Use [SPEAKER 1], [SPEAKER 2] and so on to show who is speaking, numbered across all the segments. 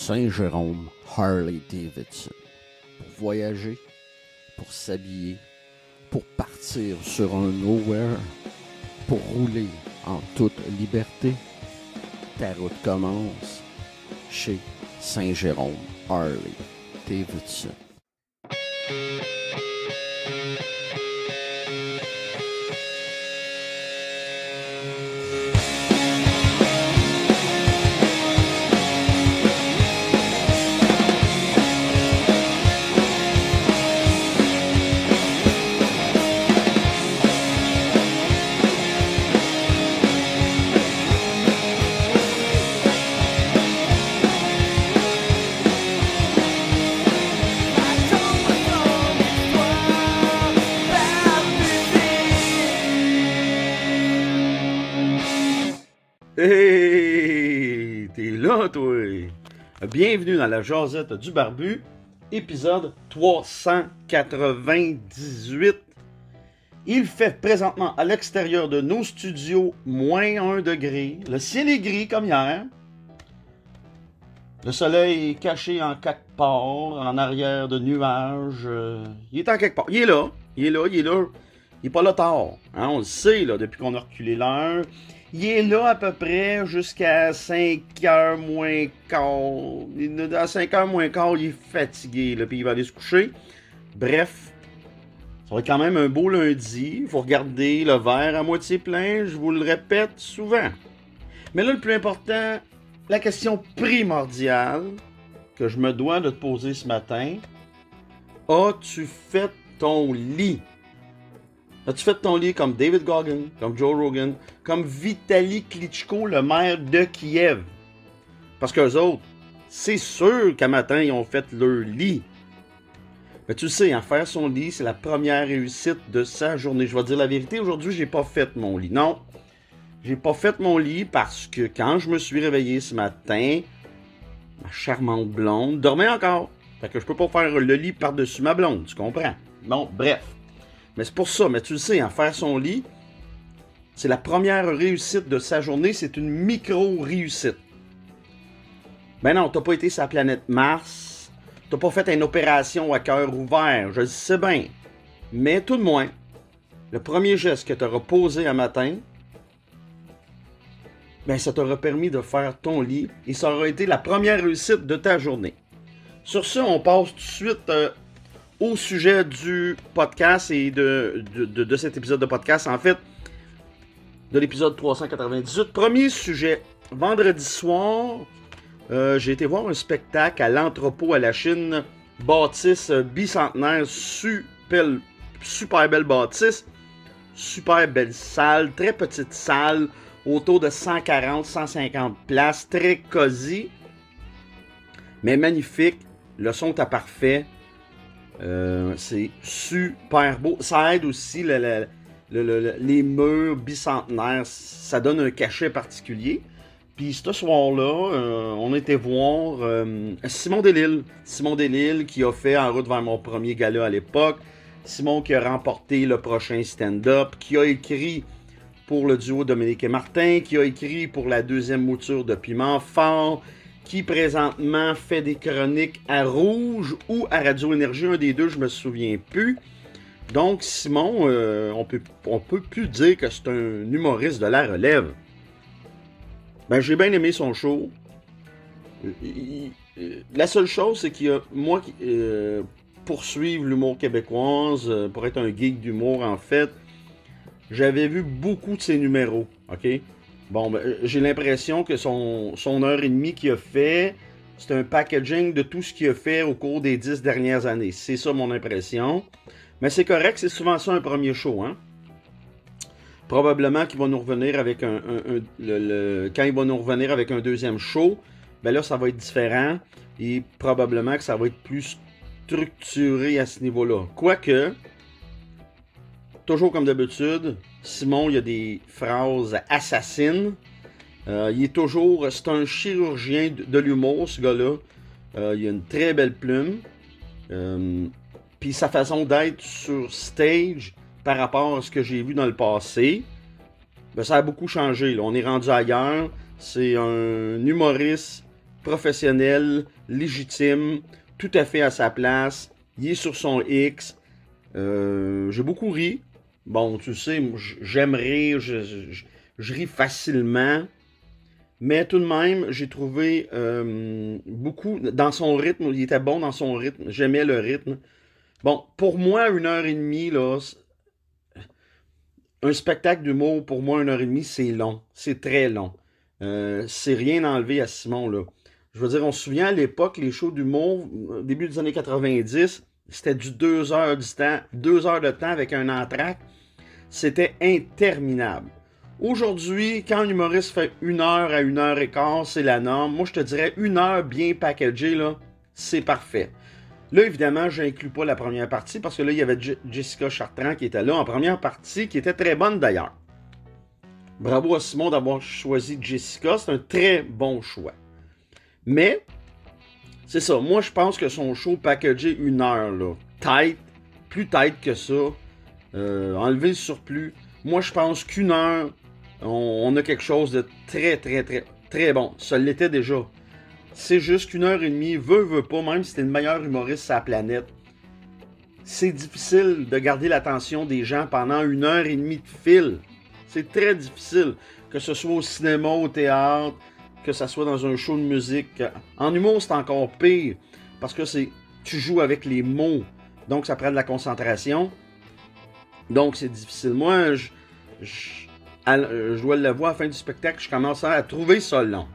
[SPEAKER 1] Saint-Jérôme Harley-Davidson. Pour voyager, pour s'habiller, pour partir sur un nowhere, pour rouler en toute liberté. Ta route commence chez Saint-Jérôme Harley-Davidson.
[SPEAKER 2] Hey, t'es là, toi! Bienvenue dans la Jasette du Barbu, épisode 398. Il fait présentement à l'extérieur de nos studios moins 1 degré. Le ciel est gris comme hier. Le soleil est caché en quelque part, en arrière de nuages. Il est en quelque part. Il est là. Il est pas là tard. Hein, on le sait, là, depuis qu'on a reculé l'heure. Il est là à peu près jusqu'à 5h moins quart. À 5h moins quart, il est fatigué, là, puis il va aller se coucher. Bref, ça va être quand même un beau lundi. Il faut regarder le verre à moitié plein, je vous le répète souvent. Mais là, le plus important, la question primordiale que je me dois de te poser ce matin. As-tu fait ton lit? As-tu fait ton lit comme David Goggin, comme Joe Rogan, comme Vitaly Klitschko, le maire de Kiev? Parce qu'eux autres, c'est sûr qu'à matin, ils ont fait leur lit. Mais tu le sais, faire son lit, c'est la première réussite de sa journée. Je vais te dire la vérité, aujourd'hui, j'ai pas fait mon lit. Non, j'ai pas fait mon lit parce que quand je me suis réveillé ce matin, ma charmante blonde dormait encore. Fait que je peux pas faire le lit par-dessus ma blonde, tu comprends? Bon, bref. Mais c'est pour ça, mais tu le sais, faire son lit, c'est la première réussite de sa journée, c'est une micro-réussite. Ben non, t'as pas été sur la planète Mars, t'as pas fait une opération à cœur ouvert, je le sais bien. Mais tout de moins, le premier geste que t'auras posé un matin, ben ça t'aura permis de faire ton lit et ça aura été la première réussite de ta journée. Sur ce, on passe tout de suite au sujet du podcast et de cet épisode de podcast, en fait, de l'épisode 398. Premier sujet, vendredi soir, j'ai été voir un spectacle à l'entrepôt à la Chine, bâtisse bicentenaire, super belle bâtisse, super belle salle, très petite salle, autour de 140-150 places, très cosy, mais magnifique, le son est parfait. C'est super beau. Ça aide aussi les murs bicentenaires. Ça donne un cachet particulier. Puis ce soir-là, on était voir Simon Delisle. Simon Delisle qui a fait En route vers mon premier gala à l'époque. Simon qui a remporté le prochain stand-up. Qui a écrit pour le duo Dominique et Martin. Qui a écrit pour la deuxième mouture de Piment Fort. Qui présentement fait des chroniques à Rouge ou à Radio Énergie, un des deux, je me souviens plus. Donc Simon, on peut plus dire que c'est un humoriste de la relève. Ben j'ai bien aimé son show. La seule chose, c'est qu'il y a moi qui poursuivre l'humour québécoise, pour être un geek d'humour en fait, j'avais vu beaucoup de ses numéros, ok? Bon, ben, j'ai l'impression que son heure et demie qu'il a fait, c'est un packaging de tout ce qu'il a fait au cours des 10 dernières années. C'est ça mon impression. Mais c'est correct, c'est souvent ça un premier show. Hein? Probablement qu'il va nous revenir avec quand il va nous revenir avec un deuxième show, ben là, ça va être différent. Et probablement que ça va être plus structuré à ce niveau-là. Quoique, toujours comme d'habitude, Simon, il y a des phrases assassines. Il est toujours... C'est un chirurgien de l'humour, ce gars-là. Il a une très belle plume. Puis sa façon d'être sur stage par rapport à ce que j'ai vu dans le passé, ben, ça a beaucoup changé. Là. On est rendu ailleurs. C'est un humoriste professionnel, légitime, tout à fait à sa place. Il est sur son X. J'ai beaucoup ri. Bon, tu sais, j'aime rire, je ris facilement. Mais tout de même, j'ai trouvé beaucoup dans son rythme. Il était bon dans son rythme. J'aimais le rythme. Bon, pour moi, 1h30, là, un spectacle d'humour, pour moi, 1h30, c'est long. C'est très long. C'est rien enlevé à Simon, là. Je veux dire, on se souvient à l'époque, les shows d'humour, début des années 90, c'était du 2 heures du temps, 2 heures de temps avec un entracte. C'était interminable. Aujourd'hui, quand un humoriste fait 1 heure à 1h15, c'est la norme. Moi, je te dirais 1 heure bien packagée, là, c'est parfait. Là, évidemment, je n'inclus pas la première partie parce que là, il y avait Jessica Chartrand qui était là en première partie, qui était très bonne d'ailleurs. Bravo à Simon d'avoir choisi Jessica, c'est un très bon choix. Mais, c'est ça, moi je pense que son show packagé 1 heure, là, tight, plus tight que ça, enlever le surplus, moi je pense qu'1 heure, on a quelque chose de très, très, très, très bon. Ça l'était déjà. C'est juste qu'1h30, veut pas, même si t'es le meilleur humoriste sur la planète, c'est difficile de garder l'attention des gens pendant 1h30 de fil. C'est très difficile, que ce soit au cinéma, au théâtre, que ce soit dans un show de musique. En humour, c'est encore pire, parce que tu joues avec les mots, donc ça prend de la concentration. Donc c'est difficile. Moi, je dois l'avouer, à la fin du spectacle, je commence à trouver ça long.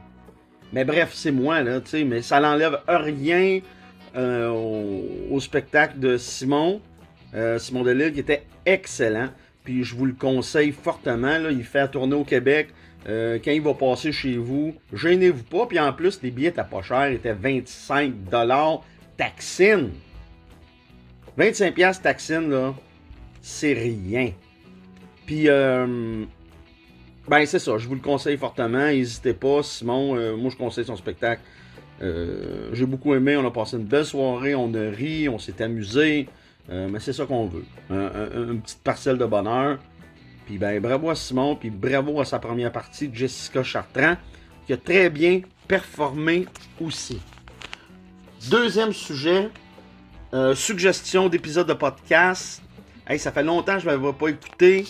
[SPEAKER 2] Mais bref, c'est moi, là, tu sais, mais ça n'enlève rien au spectacle de Simon Delille, qui était excellent. Puis je vous le conseille fortement, là, il fait la tournée au Québec. Quand il va passer chez vous, gênez-vous pas. Puis en plus, les billets étaient pas chers, étaient 25$ taxine. 25$ taxine, là, c'est rien. Puis, ben c'est ça, je vous le conseille fortement, n'hésitez pas. Simon, moi je conseille son spectacle. J'ai beaucoup aimé, on a passé une belle soirée, on a ri, on s'est amusé. Mais c'est ça qu'on veut. Une petite parcelle de bonheur. Puis ben bravo à Simon, puis bravo à sa première partie, Jessica Chartrand, qui a très bien performé aussi. Deuxième sujet, suggestion d'épisode de podcast. Hey, ça fait longtemps que je ne l'avais pas écouté.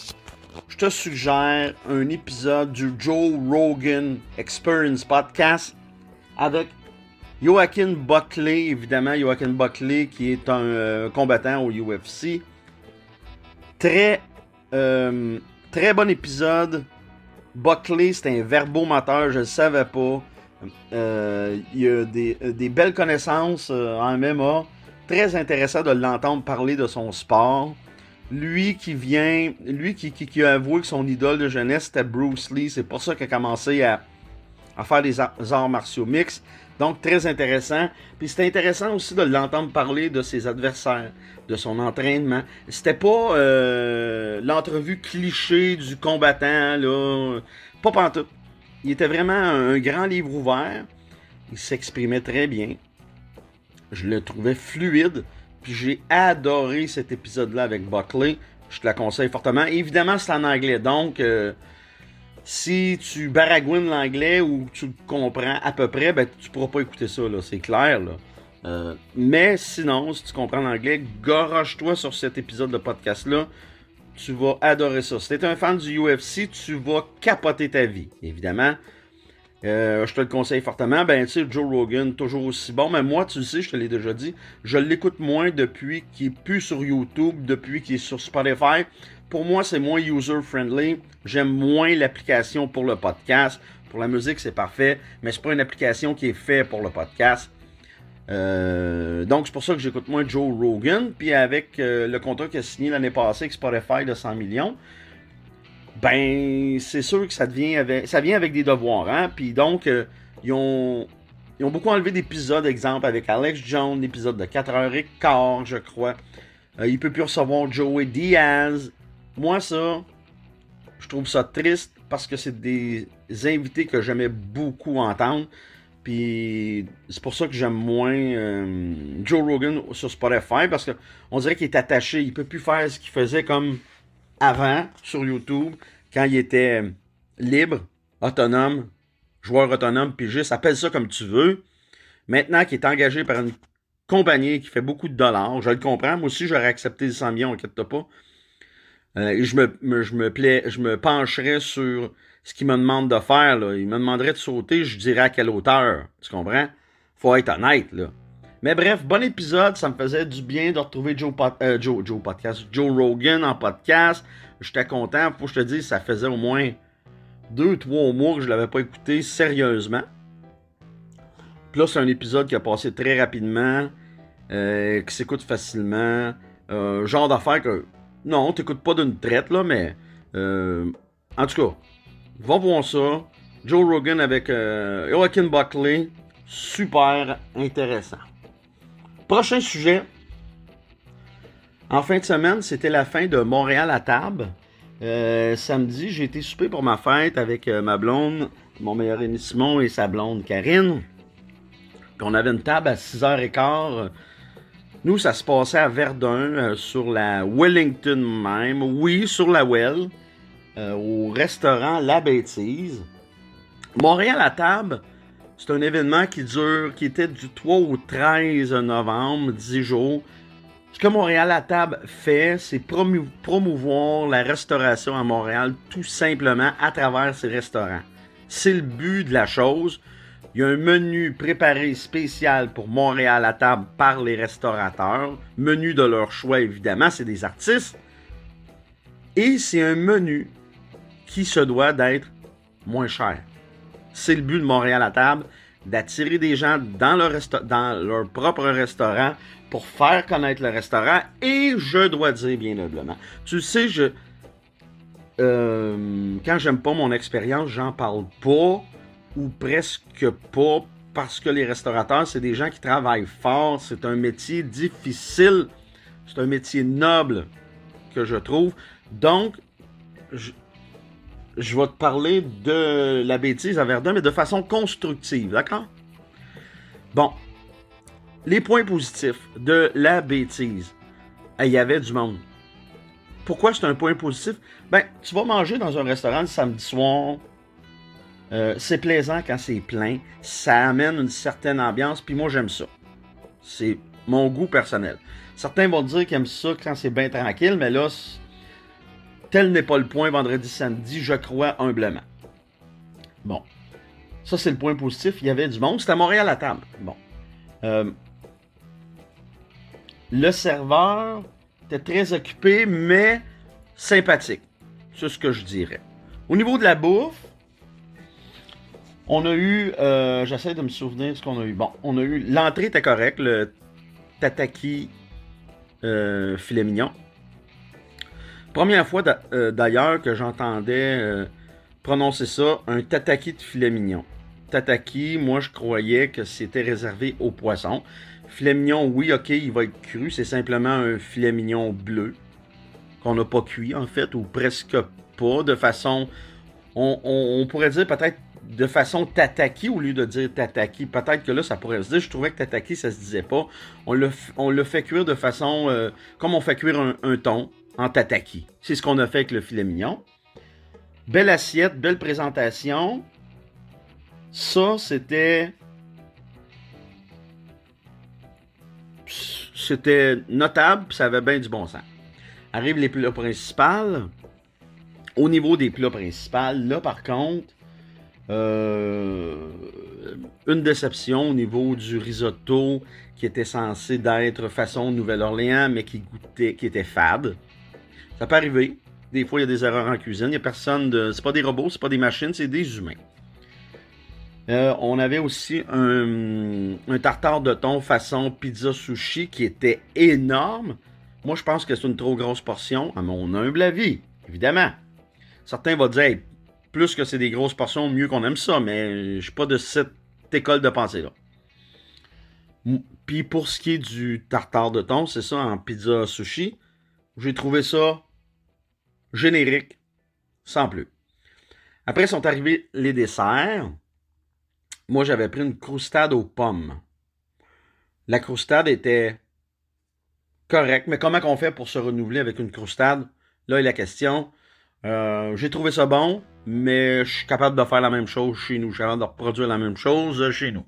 [SPEAKER 2] Je te suggère un épisode du Joe Rogan Experience Podcast avec Joaquin Buckley, évidemment, Joaquin Buckley qui est un combattant au UFC. Très bon épisode. Buckley, c'est un verbomoteur, je ne le savais pas. Il a des belles connaissances en MMA. Très intéressant de l'entendre parler de son sport. Lui qui a avoué que son idole de jeunesse c'était Bruce Lee. C'est pour ça qu'il a commencé à faire des arts martiaux mixtes. Donc, très intéressant. Puis, c'était intéressant aussi de l'entendre parler de ses adversaires, de son entraînement. C'était pas l'entrevue cliché du combattant, là. Pas pantoute. Il était vraiment un grand livre ouvert. Il s'exprimait très bien. Je le trouvais fluide. Puis, j'ai adoré cet épisode-là avec Buckley. Je te la conseille fortement. Évidemment, c'est en anglais. Donc, si tu baragouines l'anglais ou tu le comprends à peu près, ben tu pourras pas écouter ça, là, c'est clair. Là. Mais sinon, si tu comprends l'anglais, goroche-toi sur cet épisode de podcast-là. Tu vas adorer ça. Si tu es un fan du UFC, tu vas capoter ta vie, évidemment. Je te le conseille fortement. Ben, tu sais, Joe Rogan, toujours aussi bon. Mais moi, tu le sais, je te l'ai déjà dit, je l'écoute moins depuis qu'il est plus sur YouTube, depuis qu'il est sur Spotify. Pour moi, c'est moins user-friendly. J'aime moins l'application pour le podcast. Pour la musique, c'est parfait, mais c'est pas une application qui est faite pour le podcast. Donc, c'est pour ça que j'écoute moins Joe Rogan. Puis avec le contrat qu'il a signé l'année passée avec Spotify de 100 millions, ben, c'est sûr que ça vient avec des devoirs. Hein? Puis donc, ils ont beaucoup enlevé d'épisodes, exemple, avec Alex Jones, l'épisode de 4h15, je crois. Il ne peut plus recevoir Joey Diaz. Moi, ça, je trouve ça triste parce que c'est des invités que j'aimais beaucoup entendre. Puis c'est pour ça que j'aime moins Joe Rogan sur Spotify parce qu'on dirait qu'il est attaché. Il ne peut plus faire ce qu'il faisait comme avant sur YouTube quand il était libre, autonome, joueur autonome, pigiste, appelle ça comme tu veux. Maintenant qu'il est engagé par une compagnie qui fait beaucoup de dollars, je le comprends. Moi aussi, j'aurais accepté les 100 millions, inquiète pas. Et je me pencherais sur ce qu'il me demande de faire. Là. Il me demanderait de sauter, je dirais à quelle hauteur. Tu comprends? Faut être honnête, là. Mais bref, bon épisode. Ça me faisait du bien de retrouver Joe Rogan en podcast. J'étais content. Faut que je te dise, ça faisait au moins 2-3 mois que je l'avais pas écouté sérieusement. Puis là, c'est un épisode qui a passé très rapidement, qui s'écoute facilement. Genre d'affaire que... Non, t'écoutes pas d'une traite, là, mais... en tout cas, va voir ça. Joe Rogan avec Joaquin Buckley. Super intéressant. Prochain sujet. En fin de semaine, c'était la fin de Montréal à table. Samedi, j'ai été souper pour ma fête avec ma blonde, mon meilleur ami Simon et sa blonde Karine. Puis on avait une table à 6h15. Nous, ça se passait à Verdun, sur la Wellington même. Oui, sur la Well, au restaurant La Bêtise. Montréal à table, c'est un événement qui était du 3 au 13 novembre, 10 jours. Ce que Montréal à table fait, c'est promouvoir la restauration à Montréal tout simplement à travers ses restaurants. C'est le but de la chose. Il y a un menu préparé spécial pour Montréal à table par les restaurateurs. Menu de leur choix, évidemment, c'est des artistes. Et c'est un menu qui se doit d'être moins cher. C'est le but de Montréal à table, d'attirer des gens dans leur propre restaurant pour faire connaître le restaurant. Et je dois dire bien humblement, tu sais, quand j'aime pas mon expérience, j'en parle pas ou presque pas, parce que les restaurateurs, c'est des gens qui travaillent fort, c'est un métier difficile, c'est un métier noble que je trouve. Donc, je vais te parler de La Bêtise à Verdun, mais de façon constructive, d'accord? Bon, les points positifs de La Bêtise. Il y avait du monde. Pourquoi c'est un point positif? Ben, tu vas manger dans un restaurant le samedi soir. C'est plaisant quand c'est plein. Ça amène une certaine ambiance, puis moi, j'aime ça. C'est mon goût personnel. Certains vont dire qu'ils aiment ça quand c'est bien tranquille, mais là, tel n'est pas le point vendredi, samedi, je crois humblement. Bon. Ça, c'est le point positif. Il y avait du monde. C'était à Montréal à table. Bon. Le serveur était très occupé, mais sympathique. C'est ce que je dirais. Au niveau de la bouffe, on a eu... j'essaie de me souvenir de ce qu'on a eu. Bon, on a eu... L'entrée était correcte. Le tataki filet mignon. Première fois d'ailleurs que j'entendais prononcer ça, un tataki de filet mignon. Tataki, moi je croyais que c'était réservé aux poissons. Filet mignon, oui, ok, il va être cru. C'est simplement un filet mignon bleu qu'on n'a pas cuit en fait, ou presque pas, de façon... On pourrait dire peut-être de façon tataki au lieu de dire tataki. Peut-être que là, ça pourrait se dire. Je trouvais que tataki, ça se disait pas. On le fait cuire de façon... comme on fait cuire un thon en tataki. C'est ce qu'on a fait avec le filet mignon. Belle assiette, belle présentation. Ça, c'était... C'était notable, puis ça avait bien du bon sens. Arrivent les plats principaux. Au niveau des plats principaux, là, par contre... une déception au niveau du risotto qui était censé d'être façon Nouvelle-Orléans, mais qui était fade. Ça peut arriver. Des fois, il y a des erreurs en cuisine. Il n'y a personne de... C'est pas des robots, c'est pas des machines, c'est des humains. On avait aussi un tartare de thon façon pizza sushi qui était énorme. Moi, je pense que c'est une trop grosse portion, à mon humble avis, évidemment. Certains vont dire, hey, plus que c'est des grosses portions, mieux qu'on aime ça, mais je suis pas de cette école de pensée-là. Puis pour ce qui est du tartare de thon, c'est ça, en pizza sushi, j'ai trouvé ça générique, sans plus. Après sont arrivés les desserts. Moi, j'avais pris une croustade aux pommes. La croustade était correcte, mais comment on fait pour se renouveler avec une croustade? Là est la question. J'ai trouvé ça bon, mais je suis capable de faire la même chose chez nous. Je suis capable de reproduire la même chose chez nous.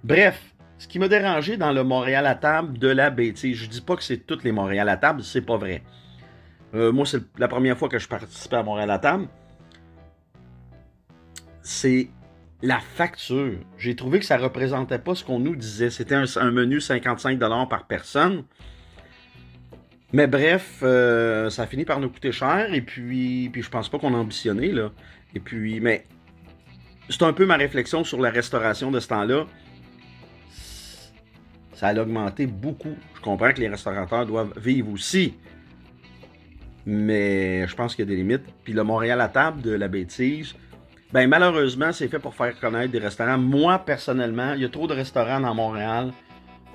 [SPEAKER 2] Bref, ce qui m'a dérangé dans le Montréal à table de la bêtise, je dis pas que c'est toutes les Montréal à table, c'est pas vrai. Moi, c'est la première fois que je participais à Montréal à table. C'est la facture. J'ai trouvé que ça représentait pas ce qu'on nous disait. C'était un menu 55$ par personne. Mais bref, ça a fini par nous coûter cher. Et puis je pense pas qu'on a ambitionné, là. Et puis, mais c'est un peu ma réflexion sur la restauration de ce temps-là. Ça a augmenté beaucoup. Je comprends que les restaurateurs doivent vivre aussi. Mais je pense qu'il y a des limites. Puis le Montréal à table de la bêtise, ben malheureusement, c'est fait pour faire connaître des restaurants. Moi, personnellement, il y a trop de restaurants dans Montréal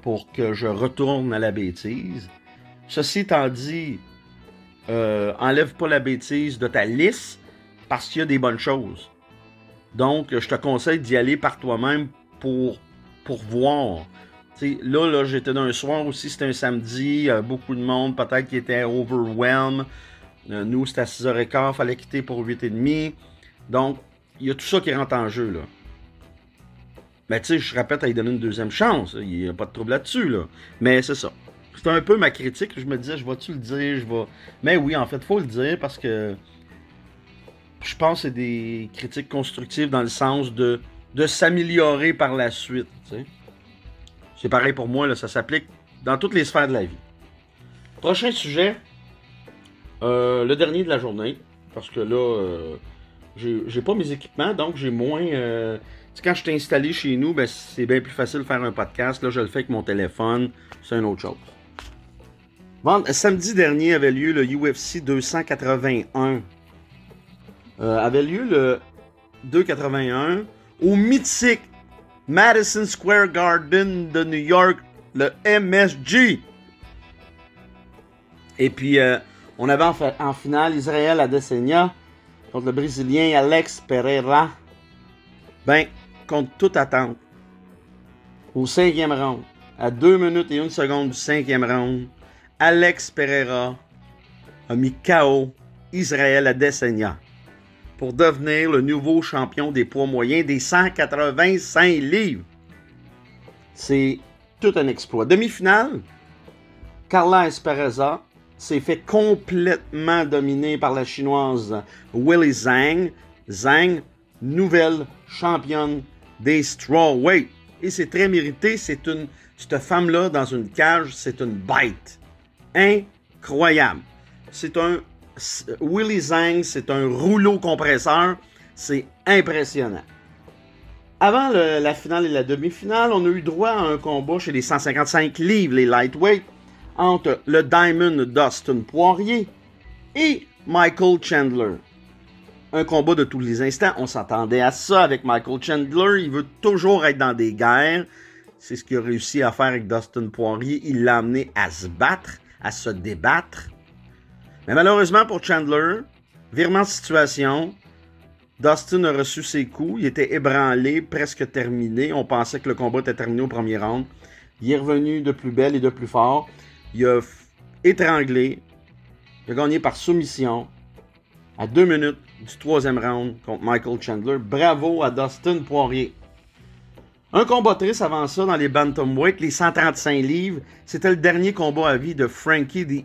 [SPEAKER 2] pour que je retourne à la bêtise. Ceci étant dit, enlève pas la bêtise de ta liste parce qu'il y a des bonnes choses. Donc, je te conseille d'y aller par toi-même pour voir. T'sais, là, j'étais d'un soir aussi, c'était un samedi, beaucoup de monde, peut-être qui était overwhelmed. Nous, c'était à 6h15, il fallait quitter pour 8h30. Donc, il y a tout ça qui rentre en jeu, là. Mais tu sais, je répète à lui donner une deuxième chance. Il n'y a pas de trouble là-dessus, là. Mais c'est ça. C'était un peu ma critique. Je me disais, je vais-tu le dire? Mais oui, en fait, il faut le dire parce que je pense que c'est des critiques constructives dans le sens de s'améliorer par la suite, tu sais. C'est pareil pour moi, là, ça s'applique dans toutes les sphères de la vie. Prochain sujet, le dernier de la journée, parce que là, j'ai pas mes équipements, donc j'ai moins... quand je t'ai installé chez nous, ben, c'est bien plus facile de faire un podcast. Là, je le fais avec mon téléphone, c'est une autre chose. Samedi dernier avait lieu le UFC 281. Avait lieu le 281 au mythique Madison Square Garden de New York, le MSG. Et puis, on avait en finale Israel Adesanya contre le Brésilien Alex Pereira. Ben, contre toute attente, au 5e round, à 2 minutes et 1 seconde du 5e round, Alex Pereira a mis KO Israel Adesanya pour devenir le nouveau champion des poids moyens des 185 livres. C'est tout un exploit. Demi-finale, Carla Esparza s'est fait complètement dominer par la chinoise Weili Zhang. Zhang, nouvelle championne des strawweight. Et c'est très mérité. Cette femme-là, dans une cage, c'est une bête. Incroyable. Weili Zhang, c'est un rouleau compresseur. C'est impressionnant. Avant la finale et la demi-finale, on a eu droit à un combat chez les 155 livres, les lightweight, entre le Diamond Dustin Poirier et Michael Chandler. Un combat de tous les instants. On s'attendait à ça avec Michael Chandler. Il veut toujours être dans des guerres. C'est ce qu'il a réussi à faire avec Dustin Poirier. Il l'a amené à se battre, à se débattre. Mais malheureusement pour Chandler, virement de situation, Dustin a reçu ses coups. Il était ébranlé, presque terminé. On pensait que le combat était terminé au premier round. Il est revenu de plus belle et de plus fort. Il a étranglé. Il a gagné par soumission à 2 minutes du 3e round contre Michael Chandler. Bravo à Dustin Poirier. Un combat triste avant ça dans les bantamweight, les 135 livres. C'était le dernier combat à vie de Frankie The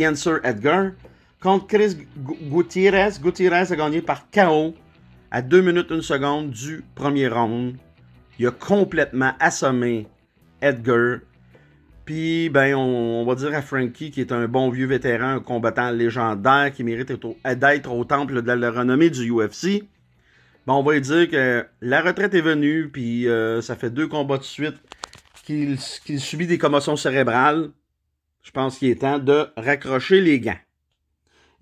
[SPEAKER 2] Answer Edgar contre Chris Gutierrez. Gutierrez a gagné par KO à 2 minutes 1 seconde du premier round. Il a complètement assommé Edgar. Puis, ben, on va dire à Frankie, qui est un bon vieux vétéran, un combattant légendaire, qui mérite d'être au temple de la renommée du UFC. Ben, on va lui dire que la retraite est venue, puis ça fait 2 combats de suite qu'il subit des commotions cérébrales. Je pense qu'il est temps de raccrocher les gants.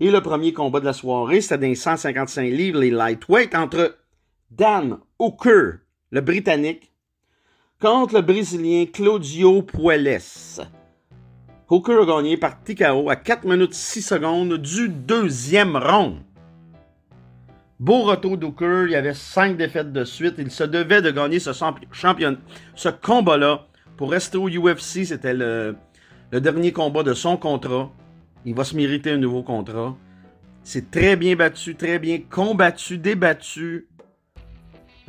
[SPEAKER 2] Et le premier combat de la soirée, c'était dans les 155 livres, les lightweight, entre Dan Hooker, le Britannique, contre le Brésilien Claudio Puelles. Hooker a gagné par TKO à 4 minutes 6 secondes du 2e round. Beau retour d'Hooker, il y avait 5 défaites de suite. Il se devait de gagner ce combat-là pour rester au UFC. C'était le dernier combat de son contrat. Il va se mériter un nouveau contrat. C'est très bien battu, très bien combattu, débattu.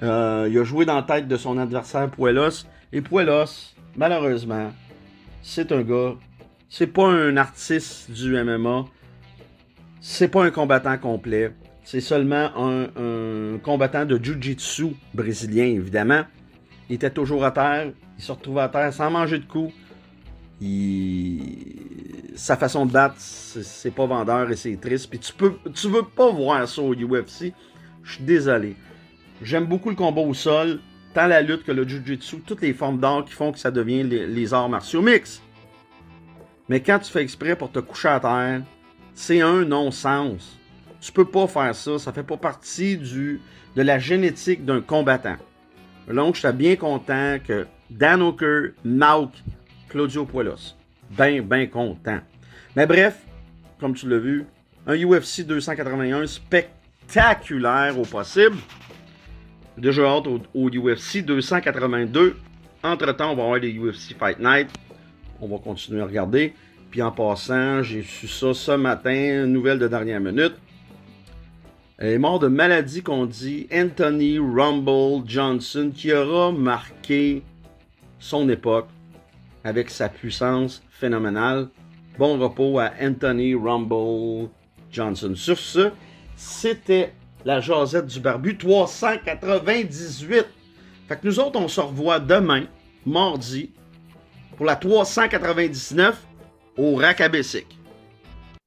[SPEAKER 2] Il a joué dans la tête de son adversaire Puellos. Et Puellos, malheureusement, c'est un gars, c'est pas un artiste du MMA. C'est pas un combattant complet. C'est seulement un combattant de jiu-jitsu brésilien, évidemment. Il était toujours à terre. Il se retrouvait à terre sans manger de coups. Sa façon de battre, c'est pas vendeur et c'est triste. Puis tu veux pas voir ça au UFC. Je suis désolé. J'aime beaucoup le combat au sol, tant la lutte que le jiu-jitsu, toutes les formes d'art qui font que ça devient les arts martiaux mixtes. Mais quand tu fais exprès pour te coucher à terre, c'est un non-sens. Tu peux pas faire ça, ça fait pas partie de la génétique d'un combattant. Donc, j'étais bien content que Dan Hooker knock Claudio Puellos. Ben content. Mais bref, comme tu l'as vu, un UFC 281 spectaculaire au possible. Déjà hâte au UFC 282. Entre-temps, on va avoir les UFC Fight Night. On va continuer à regarder. Puis en passant, j'ai su ça ce matin, nouvelle de dernière minute. Elle est mort de maladie qu'on dit Anthony Rumble Johnson, qui aura marqué son époque avec sa puissance phénoménale. Bon repos à Anthony Rumble Johnson. Sur ce, c'était la jasette du barbu 398. Fait que nous autres, on se revoit demain, mardi, pour la 399 au Racabessic.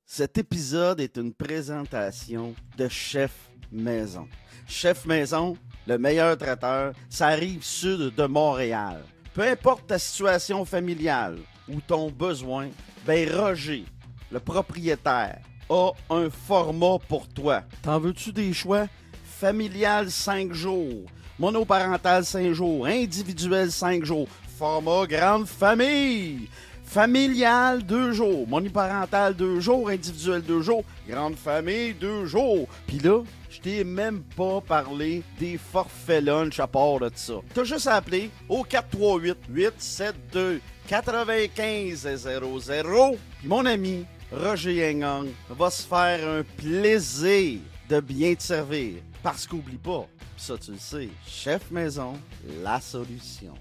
[SPEAKER 2] Cet épisode est une présentation de Chef Maison. Chef Maison, le meilleur traiteur, ça arrive sud de Montréal. Peu importe ta situation familiale ou ton besoin, ben Roger, le propriétaire, a un format pour toi. T'en veux-tu des choix? Familial 5 jours, monoparental 5 jours, individuel 5 jours, format grande famille. Familial 2 jours, monoparental 2 jours, individuel 2 jours, grande famille 2 jours. Puis là, je t'ai même pas parlé des forfaits lunch à part de ça. T'as juste à appeler au 438-872-9500. Puis mon ami Roger Yengang va se faire un plaisir de bien te servir. Parce qu'oublie pas, pis ça tu le sais, Chef Maison, la solution.